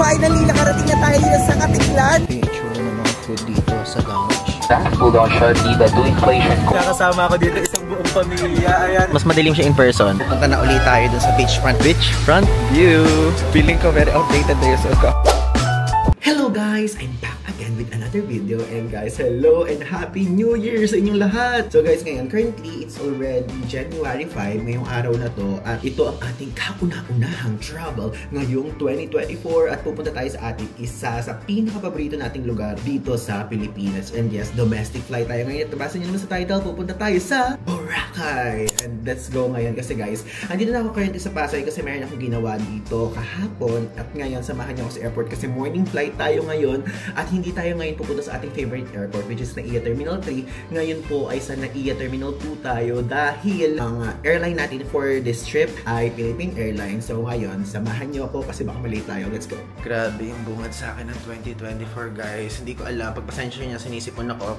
finally, nakarating na tayo sa Katiglan. Ito yung itsura ng mga food dito sa lounge. Nakasama ako dito isang buong pamilya. Ayan. Mas madilim siya in person. Punta na ulit tayo dun sa beachfront. Beachfront view. Feeling ko very outdated na yung suot ko. Hello guys! I'm back again with another video. And guys, hello and Happy New Year sa inyong lahat! So guys, ngayon, currently, it's already January 5, ngayong araw na to. At ito ang ating kauna-unahang travel ngayong 2024. At pupunta tayo sa ating isa sa pinaka-paborito nating lugar dito sa Pilipinas. And yes, domestic flight tayo ngayon. At nabasa nyo naman sa title, pupunta tayo sa Boracay! And let's go ngayon kasi guys, andito na ako currently sa Pasay kasi meron akong ginawa dito kahapon. At ngayon, samahan niyo ako sa airport kasi morning flight tayo ngayon at hindi tayo ngayon pupunta sa ating favorite airport which is NAIA Terminal 3. Ngayon po ay sa NAIA Terminal 2 tayo dahil ang airline natin for this trip ay Philippine Airlines. So ngayon, samahan niyo ako kasi baka malate tayo. Let's go! Grabe yung bungad sa akin ng 2024 guys. Hindi ko alam. Pagpasensya niya, sinisipon ako.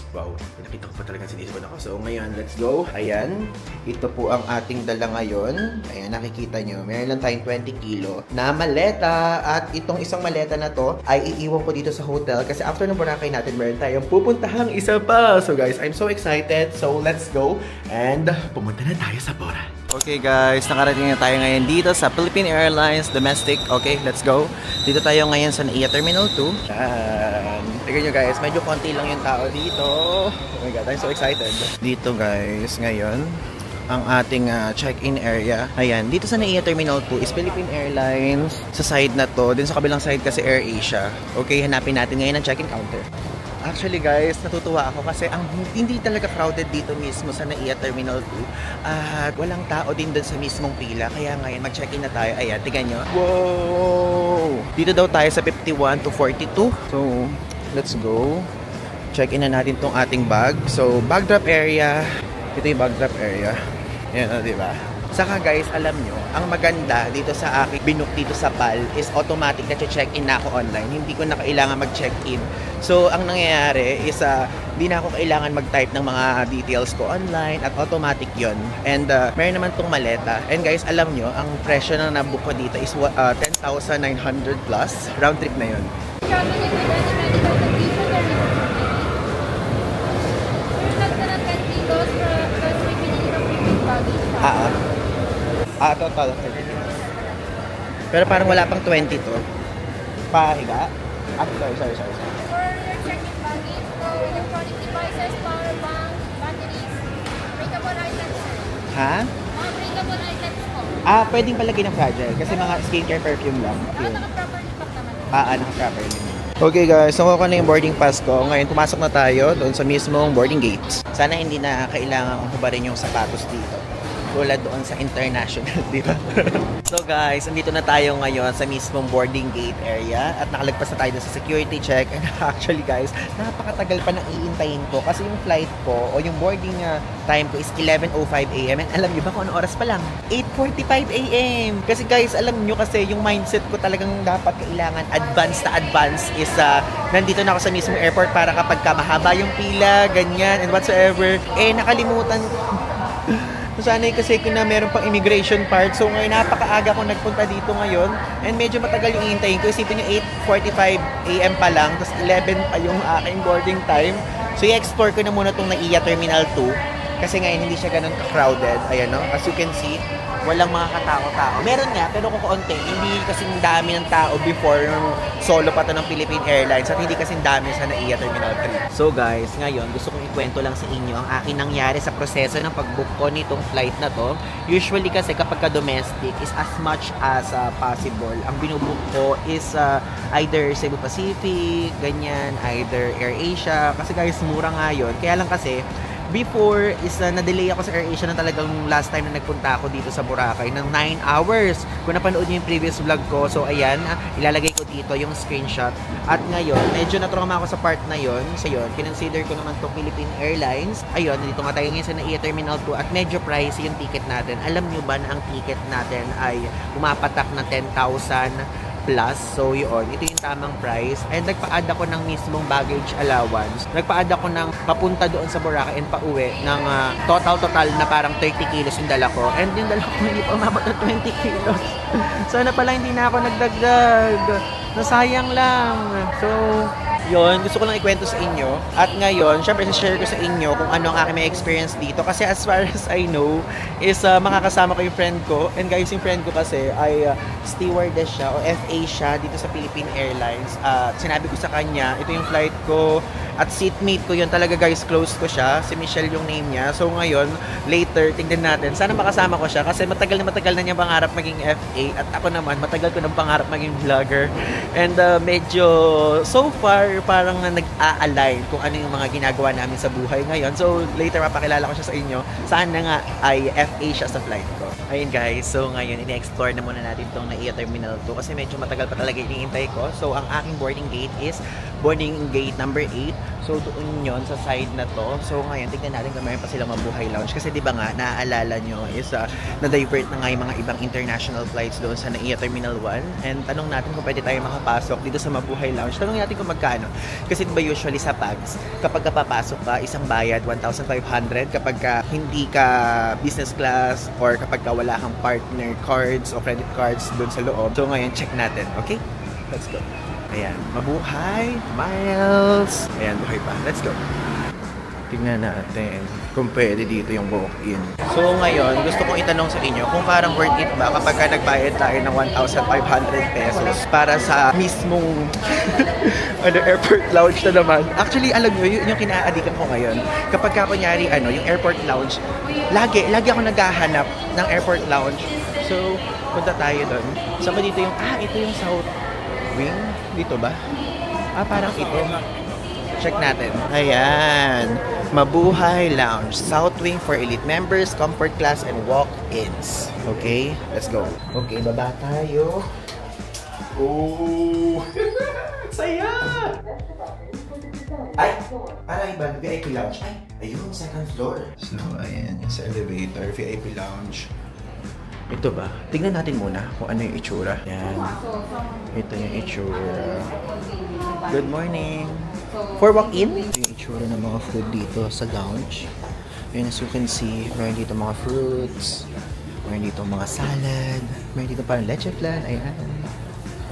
Wow, nakita ko pa talaga sinisipon ako. So ngayon, let's go. Ayan, ito po ang ating dala ngayon. Ayan, nakikita nyo. Meron lang tayong 20 kilo na maleta. At itong isang maleta na to ay iiwan ko dito sa hotel kasi after ng Boracay natin, meron tayong pupuntahang isa pa. So guys, I'm so excited. So let's go and pumunta na tayo sa Bora. Okay guys, nakarating na tayo ngayon dito sa Philippine Airlines Domestic. Okay, let's go. Dito tayo ngayon sa NAIA Terminal 2. Tignan nyo guys, medyo konti lang yung tao dito. Oh my god, I'm so excited. Dito guys, ngayon, ang ating check-in area. Ayan, dito sa NAIA Terminal 2 is Philippine Airlines. Sa side na to, din sa kabilang side kasi AirAsia. Okay, hanapin natin ngayon ang check-in counter. Actually guys, natutuwa ako kasi ang hindi talaga crowded dito mismo sa NAIA Terminal 2 at walang tao din doon sa mismong pila. Kaya ngayon mag-check-in na tayo. Ayan, tignan nyo. Wow! Dito daw tayo sa 51 to 42. So, let's go. Check-in na natin tong ating bag. So, bag drop area. Ito yung bag drop area. Ayan, diba? Saka guys, alam nyo, ang maganda dito sa aking binook dito sa PAL is automatic na check-in na ako online. Hindi ko na kailangan mag-check-in. So, ang nangyayari is hindi na ako kailangan mag-type ng mga details ko online at automatic yon. And meron naman tong maleta. And guys, alam nyo, ang presyo na nabook ko dito is 10,900 plus. Round trip na yun. Total. Pero parang wala pang 20 to. Pahiga? Sorry. For your check-in baggage, electronic devices, power bank, batteries, breakable items. Ha? Mga breakable items po. Pwedeng palagay ng fragile kasi mga skincare perfume lang. Naka-properly pack naman. Naka-properly. Okay guys, nakuha ko na yung boarding pass ko. Ngayon, pumasok na tayo doon sa mismong boarding gate. Sana hindi na kailangan hubarin yung sapatos dito. Tulad doon sa international, di ba? So guys, andito na tayo ngayon sa mismong boarding gate area at nakalagpas na tayo sa security check. And actually guys, napakatagal pa nang iintayin ko kasi yung flight ko o yung boarding time ko is 11:05 AM. And alam niyo ba kung ano oras pa lang? 8:45 AM. Kasi guys, alam niyo kasi yung mindset ko talagang dapat kailangan advance is nandito na ako sa mismong airport para kapag mahaba yung pila, ganyan and whatsoever. Nakalimutan sanay kasi na meron pang immigration part. So ngayon napakaaga ko nagpunta dito ngayon and medyo matagal yung iintayin ko. Isipin nyo 8:45 AM pa lang tapos 11 pa yung aking boarding time. So i-explore ko na muna itong NAIA Terminal 2 kasi ngayon hindi siya ganun ka-crowded. Ayan no, as you can see, walang mga katao-tao. Meron nga, pero kukunti. Hindi kasing dami ng tao before yung solo pa to ng Philippine Airlines at hindi kasing dami sa NAIA Terminal 3. So guys, ngayon gusto kong ikwento lang sa inyo ang aking nangyari sa proseso ng pag-book ko nitong flight na to. Usually kasi kapag ka-domestic is as much as possible. Ang binubook ko is either Cebu Pacific, ganyan, either AirAsia. Kasi guys, mura nga yun. Kaya lang kasi, before is na-delay ako sa AirAsia na talagang last time na nagpunta ako dito sa Boracay ng 9 hours. Kung napanood niyo yung previous vlog ko, so ayan, ilalagay ko dito yung screenshot. At ngayon, medyo natrauma ako sa part na yon. So yun, kinonsider ko naman to Philippine Airlines. Ayun, dito nga tayo ngayon sa NAIA Terminal 2 at medyo pricey yung ticket natin. Alam nyo ba na ang ticket natin ay pumapatak na $10,000 plus. So yun, ito yung tamang price. And nagpa-add ako ng mismong baggage allowance. Nagpa-add ako ng papunta doon sa Boracay and pauwi ng total na parang 30 kilos yung dala ko. And yung dala ko hindi pa umabot na 20 kilos. Sana pala hindi na ako nagdagdag. Nasayang lang. So, yun, gusto ko lang ikwento sa inyo. At ngayon, syempre, share ko sa inyo kung ano ang aking may experience dito. Kasi as far as I know, is makakasama ko yung friend ko. And guys, yung friend ko kasi ay stewardess siya o FA siya dito sa Philippine Airlines. Sinabi ko sa kanya, ito yung flight ko. At seatmate ko yun talaga guys, close ko siya. Si Michelle yung name niya. So ngayon, later, tingnan natin. Sana makasama ko siya kasi matagal na niya pangarap maging FA. At ako naman, matagal ko ng pangarap maging vlogger. And medyo, so far, parang nag-a-align kung ano yung mga ginagawa namin sa buhay ngayon. So later, mapakilala ko siya sa inyo. Sana nga ay FA siya sa flight ko. Ayun guys, so ngayon, ini-explore na muna natin itong NAIA Terminal 2 kasi medyo matagal pa talaga iniintay ko. So ang aking boarding gate is boarding gate number 8. So doon yon sa side na to. So ngayon, tignan natin kung mayroon pa silang mabuhay lounge. Kasi di ba nga, naaalala nyo is na-divert na nga yung mga ibang international flights doon sa NAIA Terminal 1. And tanong natin kung pwede tayo makapasok dito sa mabuhay lounge. Tanong natin kung magkano. Kasi di ba usually sa PAGS, kapag papasok ka, isang bayad, 1,500. Kapag hindi ka business class or kapag wala kang partner cards o credit cards doon sa loob. So ngayon, check natin. Okay? Let's go. Ayan, mabuhay, miles. Ayan, buhay pa. Let's go. Tingnan natin kung pwede dito yung walk-in. So ngayon, gusto kong itanong sa inyo kung parang worth it ba kapag nagbayad tayo ng 1,500 pesos para sa mismong airport lounge na naman. Actually, alam nyo, yung kinaadikan ko ngayon. Kapag kunyari, yung airport lounge, lagi ako naghahanap ng airport lounge. So, punta tayo doon. So, dito yung, ito yung South Wing. Dito ba? Parang ito. Check natin. Ayan. Mabuhay Lounge. South Wing for elite members, comfort class, and walk-ins. Okay? Let's go. Okay, baba tayo. Oh! Saya! Ay! Parang iba. VIP Lounge. Ay! Ayun, second floor. So, ayan. Sa elevator. VIP Lounge. Ito ba? Tingnan natin muna kung ano yung itsura. Yan. Ito yung itsura. Good morning. For walk-in, ito yung itsura ng mga food dito sa lounge. And as you can see, meron dito mga fruits. Meron dito mga salad. Meron dito parang leche flan. Ayan.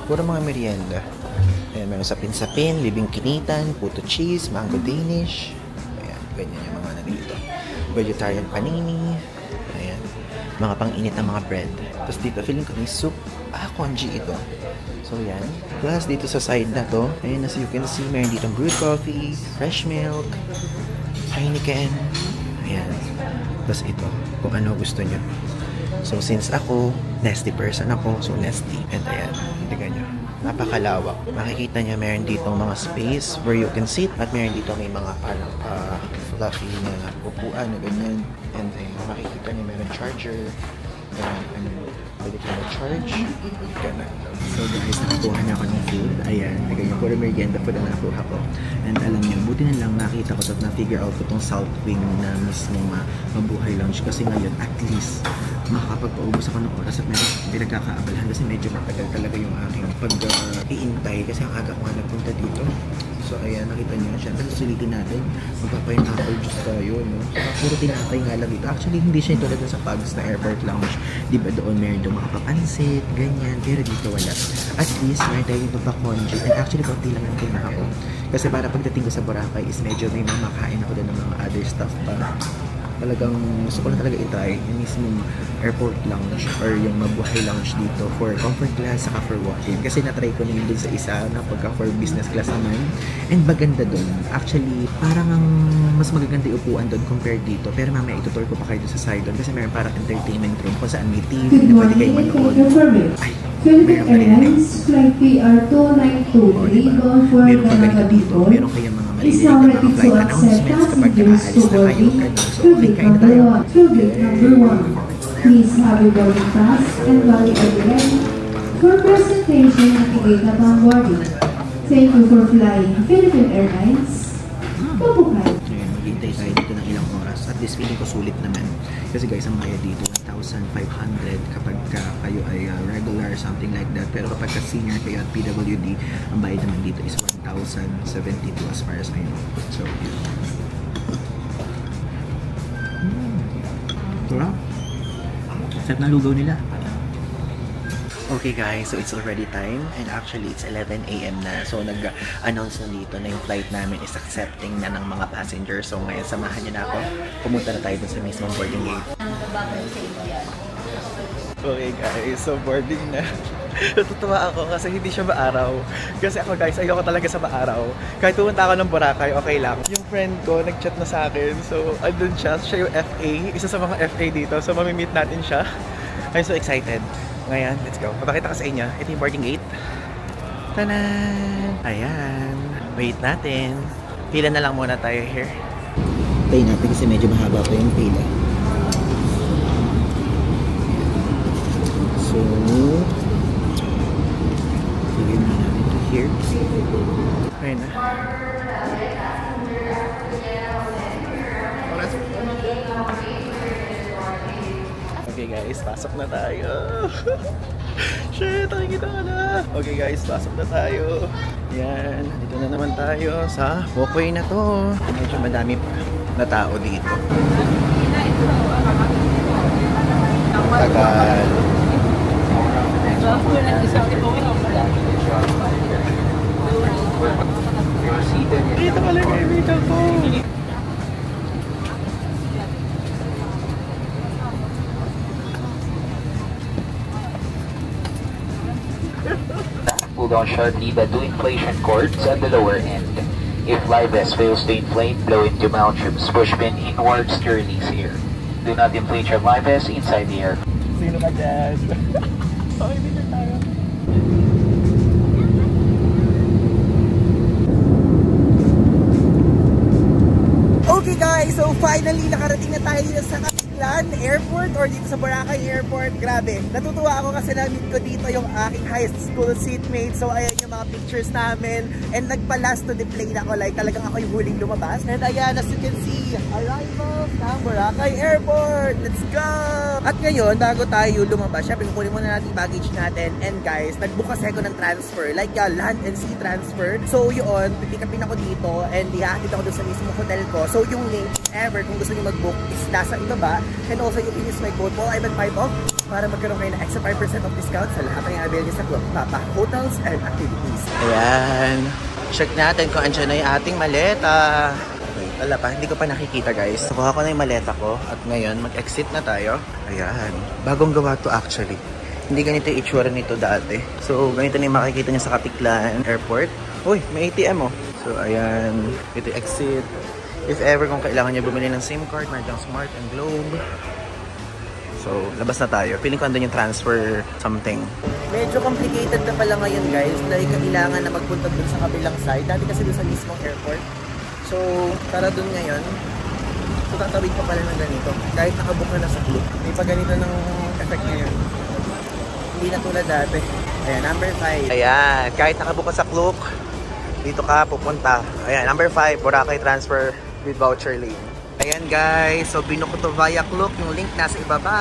Puro mga merienda. Ayan, meron sapin-sapin, libing kinitan, puto cheese, mango Danish. Ayan, ganyan yung mga nandito. Vegetarian panini. Ayan. Mga pang-init na mga bread. Tapos dito, feeling ko may soup. Congee ito. So, yan. Plus, dito sa side na to, ayun, as you can see, meron dito brewed coffee, fresh milk, Heineken. Ayan. Tapos ito, kung ano gusto nyo. So, since ako, nesty person ako, so nesty. And ayan, tignan nyo. Napakalawak. Makikita nyo, meron dito mga space where you can sit at meron dito may mga parang fluffy na upuan na ganyan. And then, makikita nyo, meron charger. Pwede ko na-charge. Ganun. So guys, nakakuha na ako ng food. Ayan, ganyan. Puro merienda food na nakuha ko. And alam niyo, buti na lang nakita ko at na-figure out ko itong South Wing na mismo mabuhay lounge. Kasi ngayon, at least, makakapagpaubos ako ng oras at meron pinagkakaabalahan kasi medyo matagal talaga yung aking pag-iintay kasi ang aga ko nga nagpunta dito. So ayan, nakita niyo siya. Tapos sulitin natin, magpa-pineapple juice tayo, no? So, puro tinatay nga lang dito. Actually, hindi siya tulad sa PAGS na airport lounge. Diba doon meron doon mga papansit, ganyan. Pero dito wala. At least, meron tayo dito pa congee. And actually, konti lang ang kinuha ko. Kasi para pagdating ko sa Boracay is medyo may mamakain ako doon ng mga other stuff pa. Talagang gusto ko na talaga itry yung mismong airport lounge or yung mabuhay lounge dito for comfort class saka for walk-in. Kasi na-try ko na yun dun sa isa na pagka for business class naman. And maganda dun. Actually, parang ang mas magaganda yung upuan dun compared dito. Pero mamaya itutur ko pa kayo dun sa side dun kasi meron parang entertainment room kung saan may TV na pwede kayo manood. Ay, meron pa rin flight PR2923 bound for Manila dito. Meron kayong mga maliliit na mga flight announcements kapag nakaalis na kayo. So, okay, kain na tayo. Number 1. Please have your boarding pass and valid ID for presentation at the gate of boarding. Thank you for flying Philippine Airlines. Mabuhay. Ngayon, maghintay tayo dito ng ilang oras. At least feeling ko sulit naman. Kasi guys, ang bayad dito, 1,500 kapag kayo ay regular, something like that. Pero kapag senior kayo at PWD, ang bayad naman dito is 1,072 as far as I know. So, yun. Sarap. Sarap na lugaw nila. Okay guys, so it's already time and actually it's 11 AM na. So nag-announce na dito na yung flight namin is accepting na ng mga passengers. So ngayon samahan niyo na ako. Pumunta na tayo dun sa mismong boarding gate. Okay guys, so boarding na. Natutuwa ako kasi hindi siya maaraw. Kasi ako guys, ayoko talaga sa maaraw. Kahit pumunta ako ng Boracay, okay lang. Yung friend ko, nag-chat na sa akin. So andun siya yung FA, isa sa mga FA dito. So mamimit natin siya. I'm so excited. Ngayon, let's go. Papakita ko sa inyo. Ito yung boarding gate. Tanan! Ayan. Wait natin. Pila na lang muna tayo here. Pay natin kasi medyo mahaba pa yung pila. So, sige na natin ito here. Ayan na. Okay guys, pasok na tayo. Shit, nakikita ka na. Okay guys, pasok na tayo. Yan, dito na naman tayo sa walkway na to. Medyo madami pa na tao dito. Tagal. Dito pala yung kaibigan ko. Pull down sharply but do inflation cords at the lower end. If live vest fails to inflate, blow into mount tubes. Push pin inwards to release air. Do not inflate your live vest inside the air. Sino ka dyan? Okay, dito tayo. Okay guys, so finally nakarating na tayo dito sa Katiglan Airport or dito sa Boracay Airport. Grabe, natutuwa ako kasi na-meet ko dito yung aking high school seatmate. So ayan yung mga pictures namin and nagpa-last to the plane ako, like talagang ako yung huling lumabas. And ayan, as you can see, arrival ng Boracay Airport. Let's go! At ngayon, bago tayo lumabas, syempre kukunin muna natin yung baggage natin. And guys, nag-book kasi ako ng transfer, like land and sea transfer. So yun, pick-upin ako dito and ihahatid ako doon sa mismo hotel ko. So yung link, if ever, kung gusto nyo mag-book, is nasa ibaba. And also, you can use my code PAULIVAN5OFF para magkaroon kayo ng extra 5% of discount sa lahat ng available sa Club Papa Hotels and Activities. Ayan. Check natin kung andyan na yung ating maleta. Wait, wala pa. Hindi ko pa nakikita guys. Nakuha ko na yung maleta ko at ngayon mag-exit na tayo. Ayan. Bagong gawa to actually. Hindi ganito yung itsura nito dati. So, ganito na yung makikita nyo sa Katiglan Airport. Uy, may ATM oh. So, ayan. Ito yung exit. If ever kung kailangan nyo bumili ng SIM card, may dyang Smart and Globe. So, labas na tayo. Feeling ko andun yung transfer something. Medyo complicated na pala ngayon guys. Dahil kailangan na magpunta dun sa kabilang side. Dati kasi dun sa mismong airport. So, para dun ngayon, so tatawid pa pala ng ganito. Kahit nakabook na sa Klook. May pa ganito ng effect ngayon. Hindi na tulad dati. Ayan, number 5. Ayan, kahit nakabook ka sa Klook, dito ka pupunta. Ayan, number 5, Boracay transfer with voucher lane. Ayan guys, so binook ko to via Klook, yung link nasa ibaba.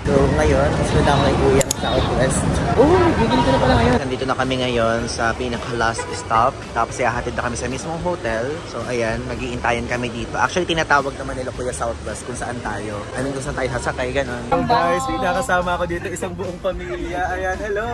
So ngayon, kasunod ako kay Kuya Southwest. Oh, gigil ko na pala ngayon. Nandito na kami ngayon sa pinaka-last stop. Tapos ihahatid na kami sa mismong hotel. So ayan, mag-iintayan kami dito. Actually, tinatawag naman nila Kuya Southwest kung saan tayo. Anong kung saan tayo sasakay, ganun. Hello guys, may nakasama ako dito, isang buong pamilya. Ayan, hello!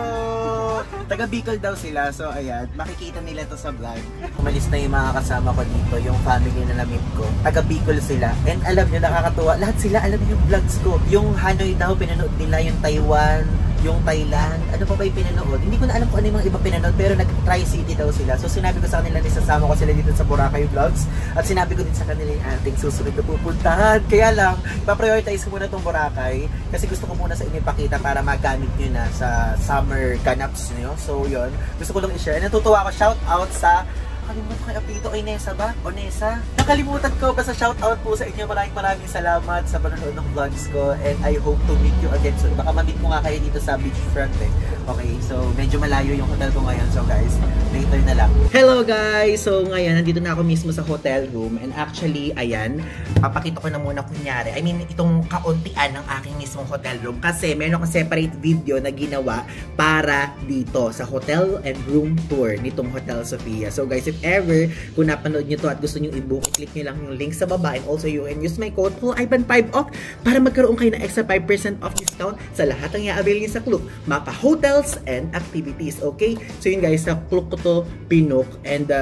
Taga Bicol daw sila, so ayan, makikita nila to sa vlog. Umalis na yung mga kasama ko dito, yung family na na-meet ko. Taga Bicol sila. And alam nyo, nakakatuwa, lahat sila alam yung vlogs ko. Yung Hanoi daw, pinanood nila, yung Taiwan, yung Thailand, ano pa ba yung pinanood? Hindi ko na alam kung ano yung mga iba pinanood, pero nag-Tri-City daw sila. So sinabi ko sa kanila, nisasama ko sila dito sa Boracay Vlogs. At sinabi ko din sa kanila yung ating susunod na pupuntahan. Kaya lang, ipaprioritize ko muna itong Boracay kasi gusto ko muna sa inyo ipakita para magamit nyo na sa summer ganaps nyo. So yun, gusto ko lang i-share. Natutuwa ako, shout out sa nakalimutan ko yung apelyido kay Nessa ba? O Nessa? Nakalimutan ko, basta shoutout po sa inyo. Maraming salamat sa panonood ng vlogs ko and I hope to meet you again soon. Baka ma-meet ko nga kayo dito sa beachfront eh. Okay, so medyo malayo yung hotel ko ngayon. So guys, later na lang. Hello guys! So ngayon, nandito na ako mismo sa hotel room. And actually, ayan, papakita ko na muna kunyari. I mean, itong kauntian ng aking mismong hotel room. Kasi meron akong separate video na ginawa para dito sa hotel and room tour nitong Hotel Sofia. So guys, if ever, kung napanood nyo to at gusto nyo i-book, i-click nyo lang yung link sa baba. And also, you can use my code PAULIPAN5 off para magkaroon kayo ng extra 5% off discount sa lahat ng i-avail nyo sa Klook. Mapa hotels and activities, okay? So yun guys, sa Klook ko to pinook and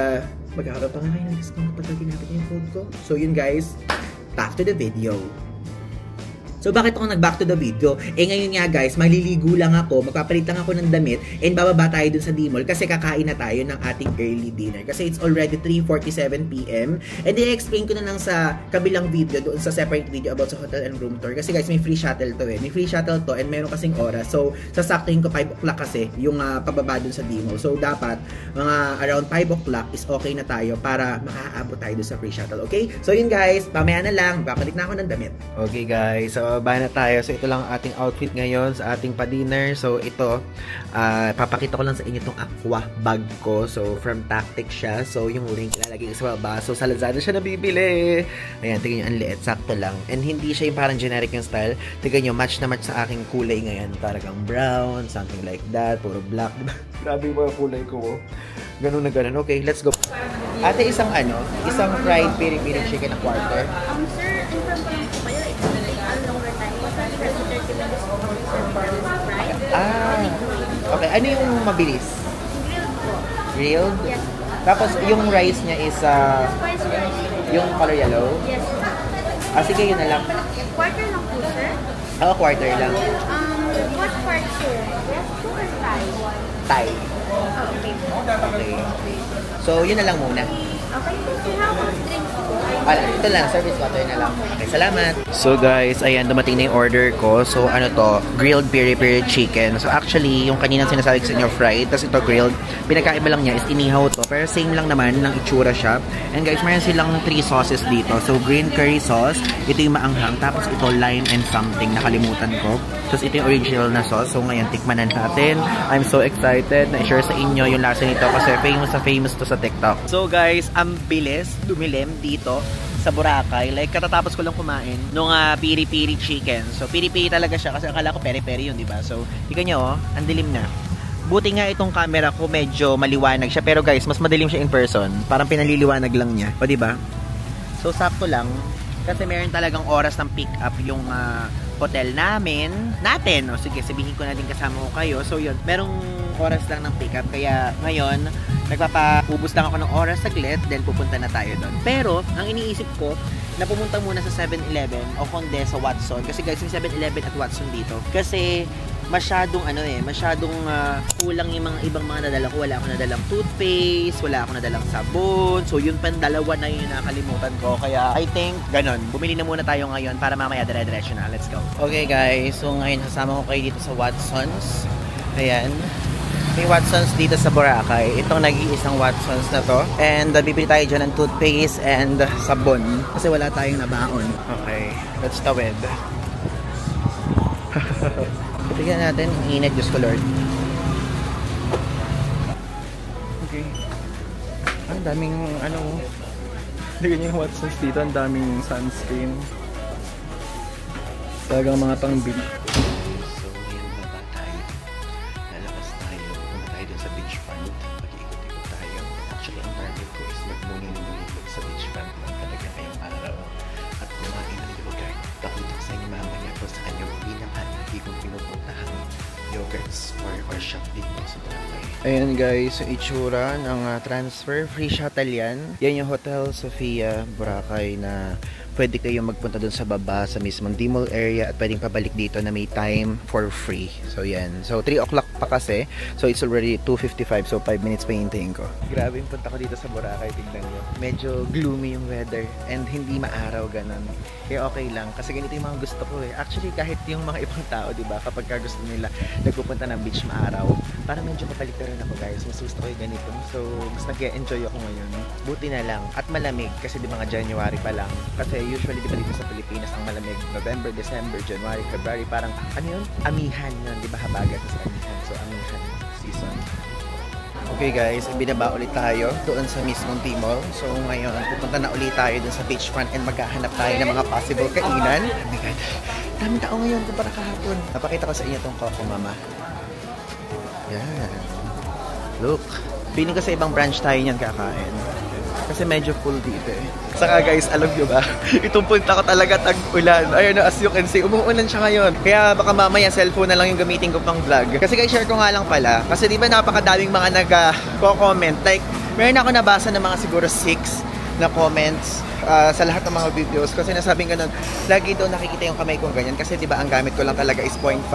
magkakaroon pa nga kayo ng discount kapag ginamit yung code ko. So yun guys, back to the video. So bakit ako nag-back to the video? Ngayon nga guys, maliligo lang ako, magpapalit lang ako ng damit, and bababa tayo dun sa D-Mall kasi kakain na tayo ng ating early dinner. Kasi it's already 3:47 PM. And i-explain ko na lang sa kabilang video, doon sa separate video about sa hotel and room tour. Kasi guys, may free shuttle to eh. May free shuttle to and meron kasing oras. So, sasaktuhin ko 5 o'clock kasi yung pababa dun sa D-Mall. So, dapat mga around 5 o'clock is okay na tayo para makaabot tayo dun sa free shuttle. Okay? So, yun guys, pamaya na lang. Magpapalit na ako ng damit. Okay guys, so baba na tayo. So, ito lang ang ating outfit ngayon sa ating pa-dinner. So, ito, papakita ko lang sa inyo itong aqua bag ko. So, from Tactic siya. So, yung link ilalagay sa baba. So, sa Lazada siya nabibili. Ayan, tingnan nyo, ang liit. Sakto lang. And hindi siya yung parang generic yung style. Tingnan nyo, match na match sa aking kulay ngayon. Talagang brown, something like that. Puro black. Grabe yung mga kulay ko. Oh. Ganun na ganun. Okay, let's go. Ate, isang fried piri-piri chicken na quarter. Sir, inform ko lang po kayo. It's going to take a longer time. Kasi 30 minutes po kami sir for fried. Okay. Ano yung mabilis? Grilled po. Grilled? Yes. Tapos yung rice niya is Spicy rice. yung color yellow? Yes. Sige, yun na lang. Quarter lang po sir. Quarter lang. What part sir? Yes, two or Thai? Thai. Oh, okay. Okay. So, yun na lang muna. Okay. So, how about drinks po? Ito lang, service water na lang. Okay, salamat. So guys, ayan, dumating na yung order ko. So ano to, grilled piri-piri chicken. So actually, yung kaninang sinasabi ko sa inyo fried, tapos ito grilled, pinagkaiba lang niya is inihaw to. Pero same lang naman ng itsura siya. And guys, mayroon silang 3 sauces dito. So green curry sauce, ito yung maanghang, tapos ito lime and something, nakalimutan ko. Tapos ito yung original na sauce. So ngayon, tikman na natin. I'm so excited na i-share sa inyo yung lasa nito kasi famous to sa TikTok. So guys, ang bilis dumilim dito sa Boracay. Like, katatapos ko lang kumain nung piri-piri chicken. So, piri-piri talaga siya kasi akala ko peri-peri yun, diba? So, tignan nyo, ang dilim na. Buti nga itong camera ko medyo maliwanag siya. Pero guys, mas madilim siya in person. Parang pinaliliwanag lang niya. O, diba? So, sakto lang. Kasi meron talagang oras ng pick up yung hotel natin. O, sige, sabihin ko na din kasama ko kayo. So, yun. Merong oras lang ng pick up. Kaya, ngayon, nagpapaubos lang ako ng oras saglit, then pupunta na tayo doon. Pero, ang iniisip ko, na pumunta muna sa 7-Eleven o kundi sa Watson. Kasi guys, yung 7-Eleven at Watson dito. Kasi, masyadong kulang yung mga ibang mga nadala ko. Wala akong nadalang toothpaste, wala akong nadalang sabon. So, yun pa, dalawa na yung nakalimutan ko. Kaya, I think, ganon. Bumili na muna tayo ngayon para mamaya dire-diretso na. Let's go. Okay guys, so ngayon kasama ko kayo dito sa Watsons. Ayan. May Watsons dito sa Boracay. Itong nag-iisang Watsons na to. And bibili tayo dyan ng toothpaste and sabon. Kasi wala tayong nabaon. Okay. Let's tawid. Tignan natin. Init. Diyos ko Lord. Okay. Ang daming Tignan nyo yung Watsons dito. Ang daming sunscreen. Talagang mga pang-bili. Or shop dito sa Boracay. Ayan guys, yung itsura ng transfer. Free shuttle yan. Yan yung Hotel Sofia, Boracay na pwede kayo magpunta dun sa baba sa mismong D-Mall area at pwedeng pabalik dito na may time for free. So yan. So 3 o'clock pa kasi. So it's already 2:55. So 5 minutes pa hintayin ko. Grabe yung punta ko dito sa Boracay. Tignan nyo. Medyo gloomy yung weather and hindi maaraw ganun. Kaya okay lang. Kasi ganito yung mga gusto ko eh. Actually kahit yung mga ibang tao, diba? Kapag gusto nila nagpupunta ng beach maaraw, Parang medyo mapaliktaran ako guys. Mas gusto ko yung ganito. So, mas nag-enjoy ako ngayon. Buti na lang. At malamig kasi di ba nga January pa lang. Kasi usually di ba dito sa Pilipinas ang malamig November, December, January, February. Parang ano yun? Amihan yun. Di ba habagat sa amihan? So, amihan season. Okay guys, ibinaba ulit tayo doon sa mismong T-Mall. So ngayon, pupunta na ulit tayo doon sa beachfront and maghahanap tayo ng mga possible kainan. Oh my God, daming tao ngayon kumpara kahapon. Napakita ko sa inyo tong Coco Mama. Yan. Look. Piling ko sa ibang branch tayo niyan kakain. Kasi medyo full dito eh. Saka guys, alam nyo ba? Itong punta ko talaga tag-ulan. Ayun, as you can see, umuulan siya ngayon. Kaya baka mamaya cellphone na lang yung gamitin ko pang vlog. Kasi guys, share ko nga lang pala. Kasi di ba napakadaming mga nag-comment. Like, meron ako nabasa ng mga siguro 6 na comments sa lahat ng mga videos. Kasi nasabing ganun, lagi daw nakikita yung kamay kong ganyan. Kasi di ba ang gamit ko lang talaga is 0.5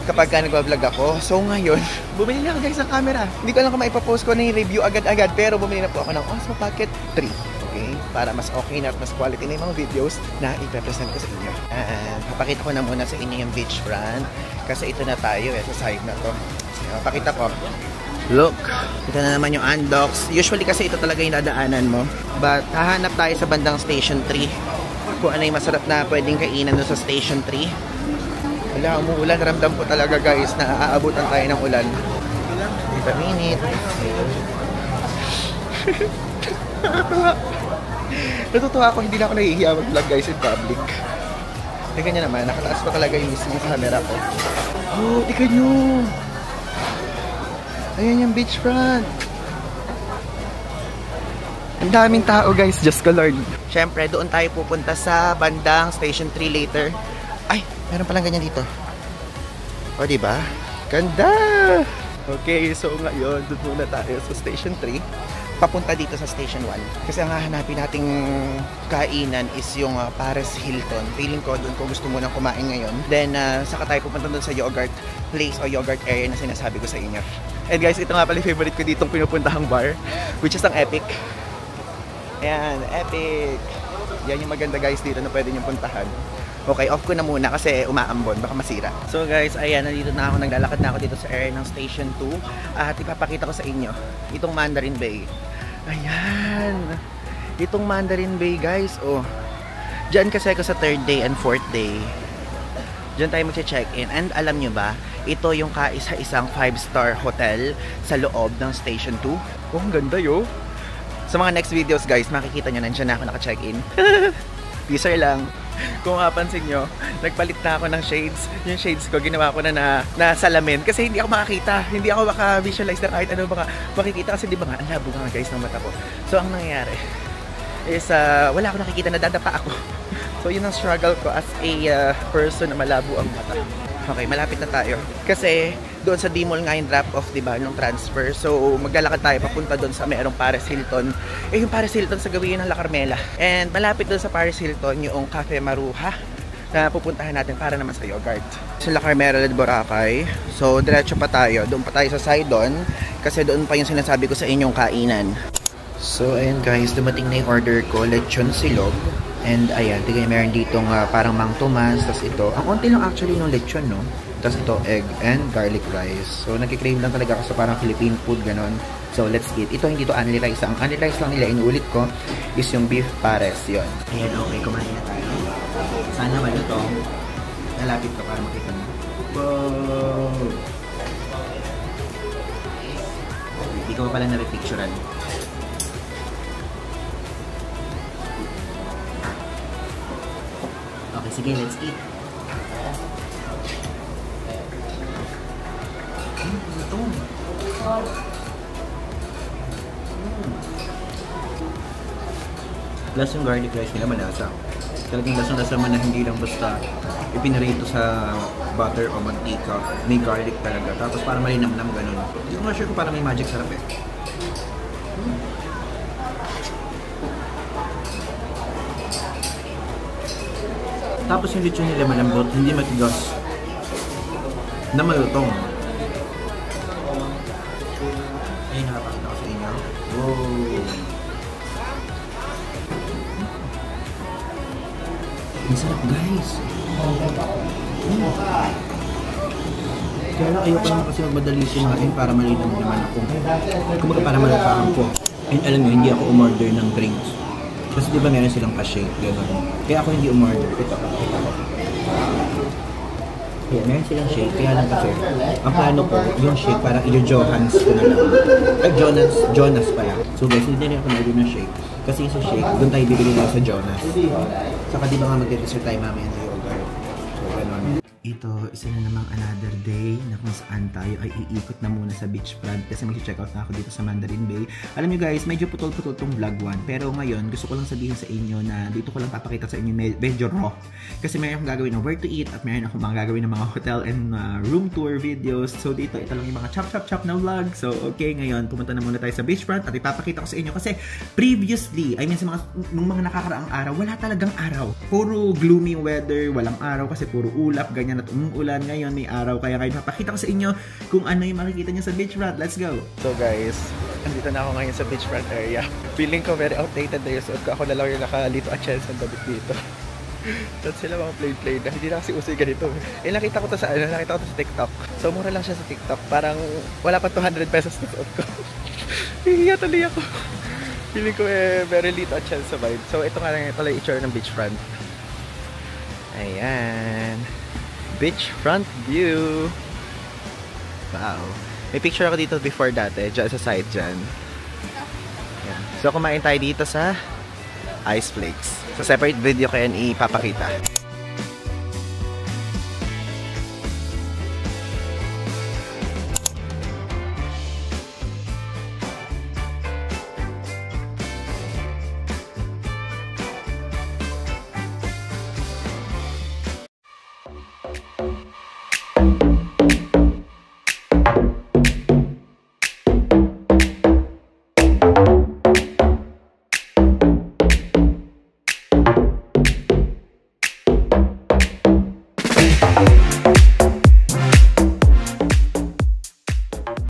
kapag nag-vlog ako. So ngayon, bumili na ako guys ng camera. Hindi ko lang kung maipapost ko na yung review agad-agad. Pero bumili na po ako ng Osmo Pocket 3. Okay? Para mas okay na at mas quality na yung mga videos na ipapresent ko sa inyo. And papakita ko na muna sa inyo yung beachfront. Kasi ito na tayo sa side na to. So, papakita ko. Look, ito na naman yung unlocks. Usually kasi ito talaga yung dadaanan mo. But hahanap tayo sa bandang Station 3 kung ano yung masarap na pwedeng kainan doon sa Station 3. Wala, umuulan. Ramdam ko talaga guys na aabutan tayo ng ulan. Wait a minute. Natutuwa ako, hindi na ako nahihiya mag-vlog guys in public. Tingnan nyo naman, nakataas pa talaga yung mismo camera ko. Oh, tingnan nyo! Ayan yung beachfront. Ang daming tao guys, just ko Lord. Siyempre, doon tayo pupunta sa bandang Station 3 later. Ay, meron palang ganyan dito. O, diba? Ganda! Okay, so ngayon, doon muna tayo sa Station 3. Papunta dito sa Station 1. Kasi ang hahanapin nating kainan is yung Paris Hilton. Feeling ko doon ko gusto munang kumain ngayon. Then, saka tayo pupunta doon sa yogurt place o yogurt area na sinasabi ko sa inyo. And guys, ito nga pala yung favorite ko ditong pinupuntahang bar, which is ang Epic. Ayan, Epic. Yan yung maganda guys dito na pwede nyo puntahan. Okay, off ko na muna kasi umaambon, baka masira. So guys, ayan, nandito na ako, naglalakad na ako dito sa area ng Station 2. At ipapakita ko sa inyo, itong Mandarin Bay. Ayan, itong Mandarin Bay guys, oh. Diyan kasi ako sa 3rd day and 4th day. Diyan tayo mag-check-in. And alam nyo ba, ito yung kaisa-isang 5-star hotel sa loob ng Station 2. Oh, ang ganda yo. Sa mga next videos guys, makikita nyo, nandiyan na ako naka-check-in. Teaser lang. Kung mapapansin nyo, nagpalit na ako ng shades. Yung shades ko, ginawa ko na salamin. Kasi hindi ako makakita. Hindi ako maka-visualize na kahit ano baka makikita. Kasi di ba nga, ang labo nga guys ng mata ko. So, ang nangyayari is, wala ako nakikita, nadadapa ako. So, yun ang struggle ko as a person na malabo ang mata. Okay, malapit na tayo. Kasi, doon sa D-Mall nga yung drop-off, diba, nung transfer. So, maglalakad tayo papunta doon sa mayroong Paris Hilton. Eh, yung Paris Hilton sa gawin ng La Carmela. And malapit doon sa Paris Hilton yung Cafe Maruha na pupuntahan natin para naman sa yogurt. Sa La Carmela de Boracay. So, diretso pa tayo. Doon pa tayo sa Sidon. Kasi doon pa yung sinasabi ko sa inyong kainan. So, ayun guys, dumating na yung order ko. Lechon silog. And ayan, tigay meron ditong parang Mang Tomas. Tapos ito, ang konti lang actually yung lechon, no? Tapos ito, egg and garlic rice. So, nagkikrave lang talaga ako sa parang Philippine food, ganon. So, let's eat. Ito, hindi to only rice. Ang only rice lang nila, inuulit ko, is yung beef pares. Yun. Ayan, okay, kumain na tayo. Sana ito. Nalapit ko para makita mo. Wow! Hindi ko pa pala na-repicturean. Okay, sige, let's eat. Ito. Plus yung garlic rice nila malasa. Talagang lasang-lasa man na hindi lang basta ipinarito sa butter o mantika. May garlic talaga. Tapos parang malinamnam ganun. Hindi ko nga sure kung parang may magic sarap eh. Tapos yung lechon nila malambot, hindi matigas. Na malutong. Ayun, nakapakita ko sa inyo. Wow! Ang sarap guys! Kaya lang ayoko naman kasi magmadali kumain para malinaw naman ako. Kumbaga para malakaan ko. And alam mo, hindi ako umorder ng drinks. Kasi di ba meron silang pa-shake, gano'n. Kaya ako hindi umorder. Ito. Kaya meron silang shake, kaya lang kasi ang plano ko, yung shake parang i-Johans ko na lang. Ay, Jonas pala. So guys, hindi na rin ako na-order ng shake. Kasi sa shake, doon tayo bibili na sa Jonas. Saka di ba nga mag-dessert tayo mamaya na yogurt. So gano'n. Ito, isa na namang another day na kung saan tayo ay iikot na muna sa beachfront kasi mag-check out na ako dito sa Mandarin Bay. Alam nyo guys, medyo putol-putol tong vlog 1 pero ngayon gusto ko lang sabihin sa inyo na dito ko lang papakita sa inyo medyo raw. Kasi mayroon akong gagawin ng where to eat at mayroon akong mga gagawin ng mga hotel and room tour videos. So dito, ito lang yung mga chop na vlog. So okay, ngayon pumunta na muna tayo sa beachfront at ipapakita ko sa inyo kasi previously, I mean sa mga nakakaraang araw, wala talagang araw. Puro gloomy weather, walang araw kasi puro ulap, ganyan at umuulan. Ngayon may araw, kaya kayo papakita ko sa inyo kung ano yung makikita nyo sa beachfront. Let's go! So guys, andito na ako ngayon sa beachfront area. Feeling ko very outdated na yung suot ko. Ako na lang yung nakalito at chance ang dabit dito. Tapos sila mga plain. Hindi na kasi usoy ganito. Nakita ko to sa TikTok. So mura lang siya sa TikTok. Parang wala pa 200 pesos na suot ko. Hihiya tuloy ako. Feeling ko very lito at chance sa vibe. So ito nga lang pala i-itsura ng beachfront. Ayan. Beachfront view. Wow. May picture ako dito before dati, dyan sa side dyan. Ayan. So kumain tayo dito sa Ice Flakes. So separate video ko yan ipapakita.